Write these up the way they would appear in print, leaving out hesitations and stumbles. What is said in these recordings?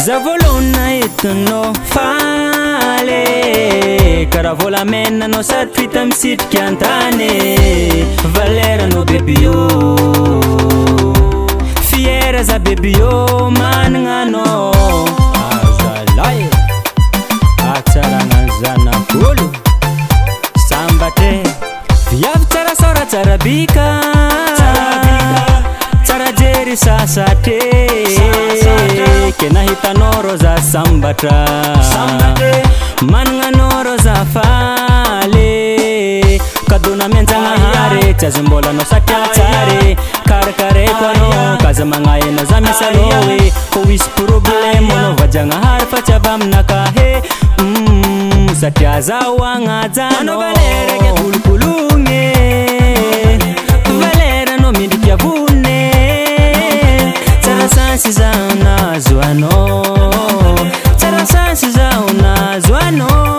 Zavolona etonao faly karaha vôlamenanao sady vita misitrika antany valeranao bebio fiera za bebio managna anao azalay atsaragna zanak'olo sambatre viavy tsara sora tsara bika tsara jery sasatre ke nahitanao rô za sambatra managna anao rô za faly kadona mianjagnahary tsy azo mbola anao satria tsary karakareko anao kaza magnahenao za misy anao hoe ho isy problème anao vajagnahary fa tsy avy aminakahe satria zaho agnajanao valerake kolokologne valeranao mindriky avone tsara sansy zaho nazo anao tsara sansy zaho nazo anao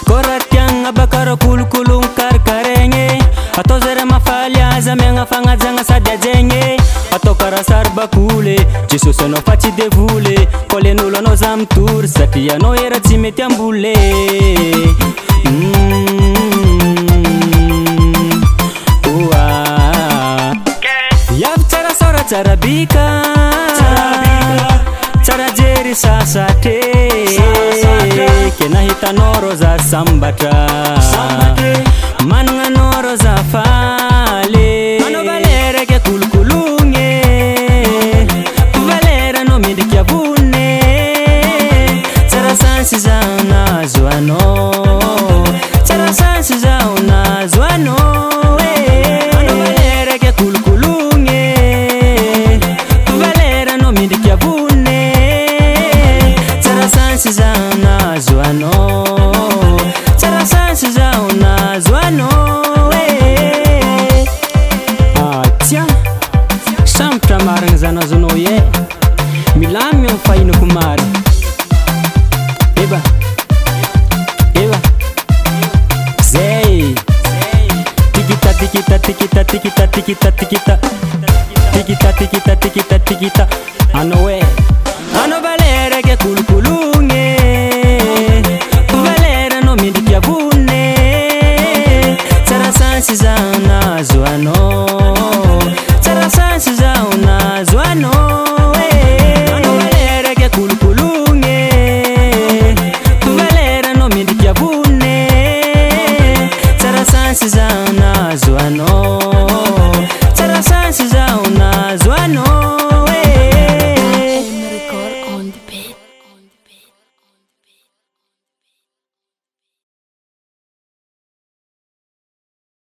koratiagna bakara kolokologno karakaregny atao zare mafaly aza miagna fagnajagna sady ajegny atao karaha sary bakole jesosy anao fa tsy devoly ko len'olo anao za mitory satria anao era tsy mety ambole viavy tsara sora tsara bika tsara jery sasatre ke nahitanao rô za sambatra managna anao rô za faly anao valerake kolokologne valeranao mindriky avone tsara sansy zaho nazo anao tsara sansy zaho nazo anao anao valerake kolokologne valeranao mindriky avone tsara sansy zaho nazo anao tsara sansy zaho nazo anao tia sambatra marigny zanazo anao e milamy amy fahinako mary eba eba zay tikita tikita tikita tikita tikita tikita tikita tikita tikita tikita anao e anao valerake kolokologne valeranao mindriky avone tsara sansy zaho